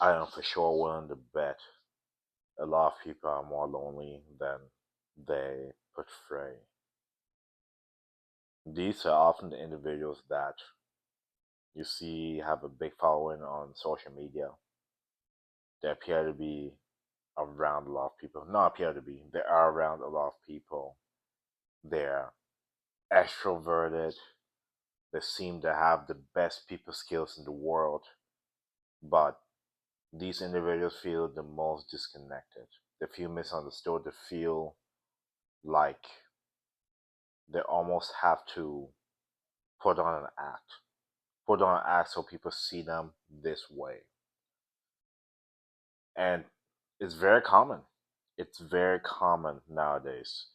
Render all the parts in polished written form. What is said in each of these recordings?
I am for sure willing to bet a lot of people are more lonely than they portray. These are often the individuals that you see have a big following on social media. They appear to be around a lot of people. Not appear to be, they are around a lot of people. They're extroverted. They seem to have the best people skills in the world. But these individuals feel the most disconnected. They feel misunderstood. They feel like they almost have to put on an act. Put on an act so people see them this way. And it's very common. It's very common nowadays.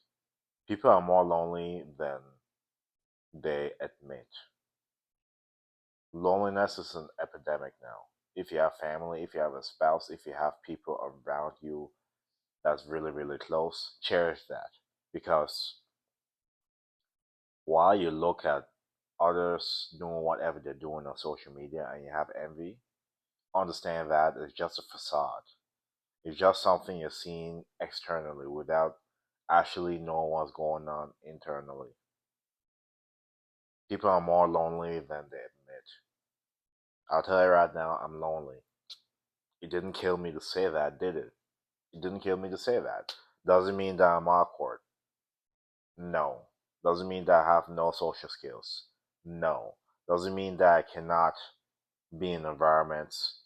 People are more lonely than they admit. Loneliness is an epidemic now. If you have family, if you have a spouse, if you have people around you that's really, really close, cherish that. Because while you look at others doing whatever they're doing on social media and you have envy, understand that it's just a facade. It's just something you're seeing externally without actually knowing what's going on internally. People are more lonely than they admit. I'll tell you right now, I'm lonely. It didn't kill me to say that, did it? It didn't kill me to say that. Doesn't mean that I'm awkward. No. Doesn't mean that I have no social skills. No. Doesn't mean that I cannot be in environments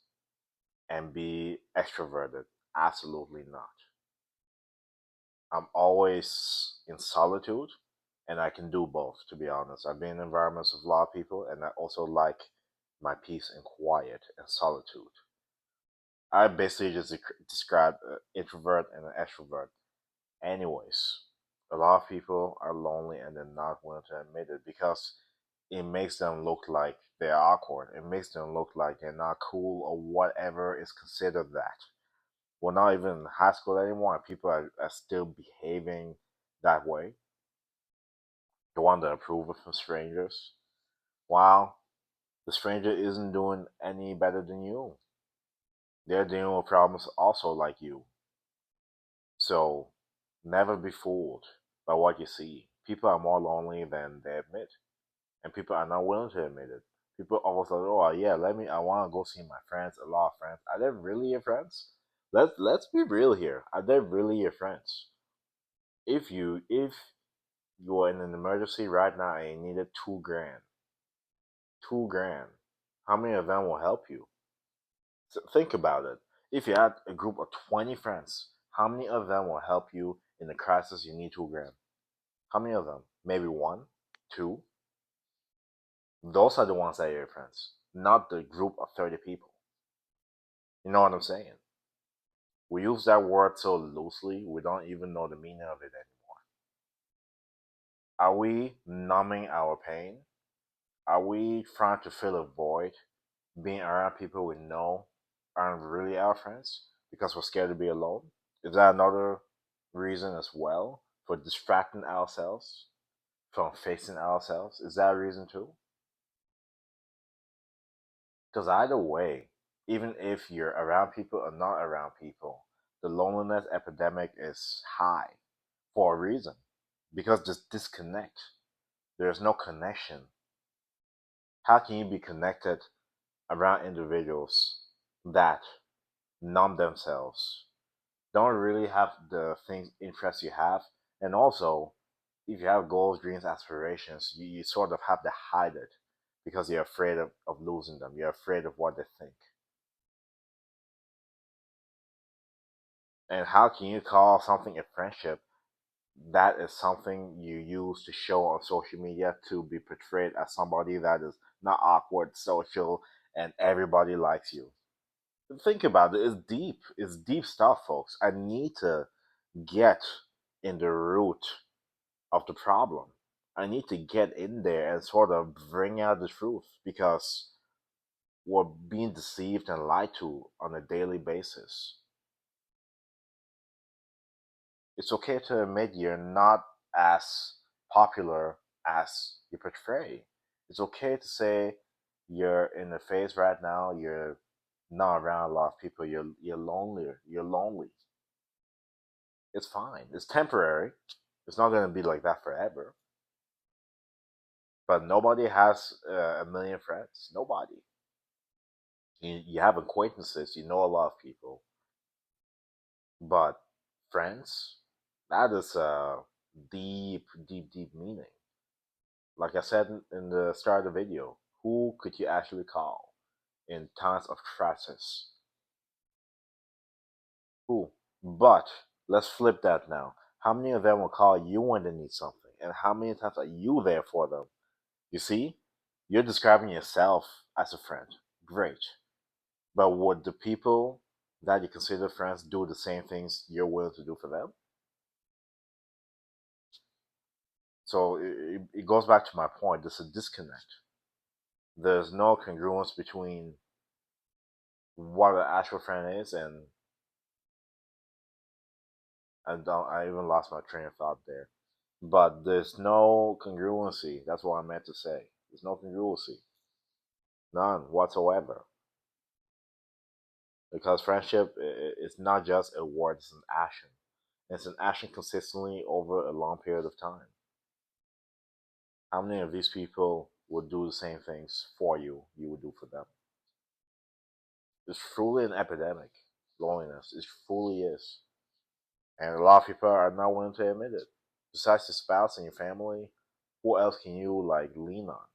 and be extroverted. Absolutely not. I'm always in solitude and I can do both, to be honest. I've been in environments with a lot of people and I also like my peace and quiet and solitude. I basically just described an introvert and an extrovert. Anyways, a lot of people are lonely and they're not willing to admit it because it makes them look like they're awkward. It makes them look like they're not cool or whatever is considered that. We're not even in high school anymore, and people are still behaving that way. They want the approval from strangers. While the stranger isn't doing any better than you. They're dealing with problems also like you. So never be fooled by what you see. People are more lonely than they admit, and people are not willing to admit it. People always like, oh yeah, I want to go see my friends, a lot of friends. Are they really your friends? Let's be real here. Are they really your friends? If you are in an emergency right now and you needed 2 grand, 2 grand, how many of them will help you? So think about it. If you had a group of 20 friends, how many of them will help you in the crisis you need 2 grand? How many of them? Maybe one, two. Those are the ones that are your friends, not the group of 30 people. You know what I'm saying? We use that word so loosely, we don't even know the meaning of it anymore. Are we numbing our pain? Are we trying to fill a void being around people we know aren't really our friends because we're scared to be alone? Is that another reason as well for distracting ourselves from facing ourselves? Is that a reason too? Because either way, even if you're around people or not around people, the loneliness epidemic is high for a reason. Because this disconnect, there's no connection. How can you be connected around individuals that numb themselves, don't really have the things interests you have, and also if you have goals, dreams, aspirations, you sort of have to hide it because you're afraid of losing them. You're afraid of what they think. And how can you call something a friendship that is something you use to show on social media to be portrayed as somebody that is not awkward, social, and everybody likes you? Think about it. It's deep. It's deep stuff, folks. I need to get in the root of the problem. I need to get in there and sort of bring out the truth because we're being deceived and lied to on a daily basis. It's okay to admit you're not as popular as you portray. It's okay to say you're in the phase right now, you're not around a lot of people, you're lonelier. You're lonely. It's fine. It's temporary. It's not gonna be like that forever. But nobody has a million friends. Nobody. You have acquaintances. You know a lot of people, but friends, that is a deep, deep, deep meaning. Like I said in the start of the video, who could you actually call in times of crisis? Who? But let's flip that now. How many of them will call you when they need something? And how many times are you there for them? You see, you're describing yourself as a friend. Great. But would the people that you consider friends do the same things you're willing to do for them? So it goes back to my point. There's a disconnect. There's no congruence between what an actual friend is and I even lost my train of thought there. But there's no congruency. That's what I meant to say. There's no congruency. None whatsoever. Because friendship is not just a word, it's an action. It's an action consistently over a long period of time. How many of these people would do the same things for you would do for them? It's truly an epidemic. Loneliness. It fully is. And a lot of people are not willing to admit it. Besides your spouse and your family, who else can you like lean on?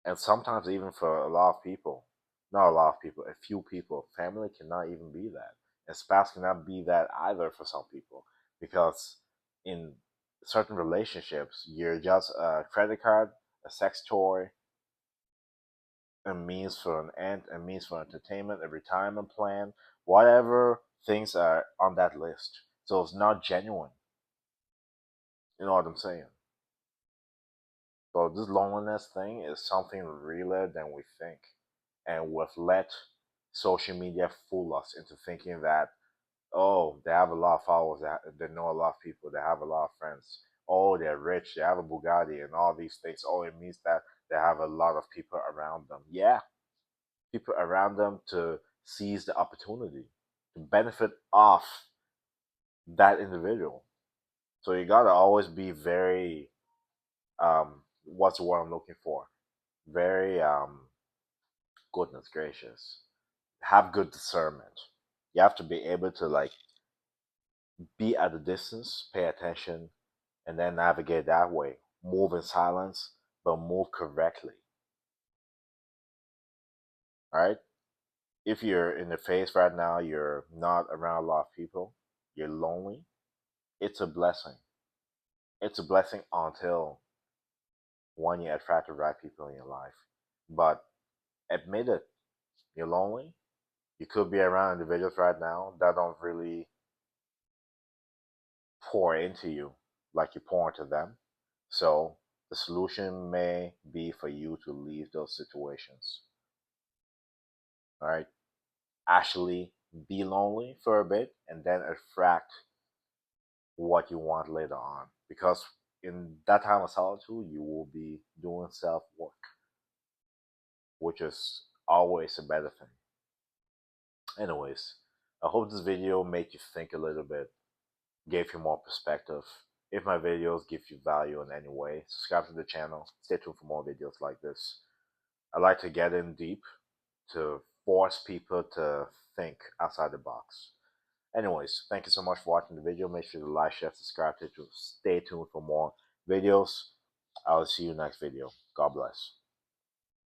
And sometimes even for a lot of people, not a lot of people, a few people, family cannot even be that. And spouse cannot be that either for some people. Because in certain relationships, you're just a credit card, a sex toy, a means for an end, a means for entertainment, a retirement plan, whatever things are on that list. So it's not genuine. You know what I'm saying? So this loneliness thing is something realer than we think. And we've let social media fool us into thinking that, oh, they have a lot of followers, they know a lot of people, they have a lot of friends. Oh, they're rich, they have a Bugatti and all these things. Oh, it means that they have a lot of people around them. Yeah, people around them to seize the opportunity, to benefit off that individual. So you gotta always be very what's the word I'm looking for? Very goodness gracious. Have good discernment. You have to be able to like be at a distance, pay attention, and then navigate that way. Move in silence, but move correctly. All right? If you're in the phase right now, you're not around a lot of people, you're lonely, it's a blessing. It's a blessing until one you attract the right people in your life. But admit it, you're lonely. You could be around individuals right now that don't really pour into you like you pour into them. So the solution may be for you to leave those situations. All right. Actually be lonely for a bit and then attract what you want later on. Because in that time of solitude, you will be doing self work, which is always a better thing. Anyways, I hope this video made you think a little bit, gave you more perspective. If my videos give you value in any way, subscribe to the channel. Stay tuned for more videos like this. I like to get in deep to force people to think outside the box. Anyways, thank you so much for watching the video. Make sure to like, share, subscribe to stay tuned for more videos. I'll see you next video. God bless.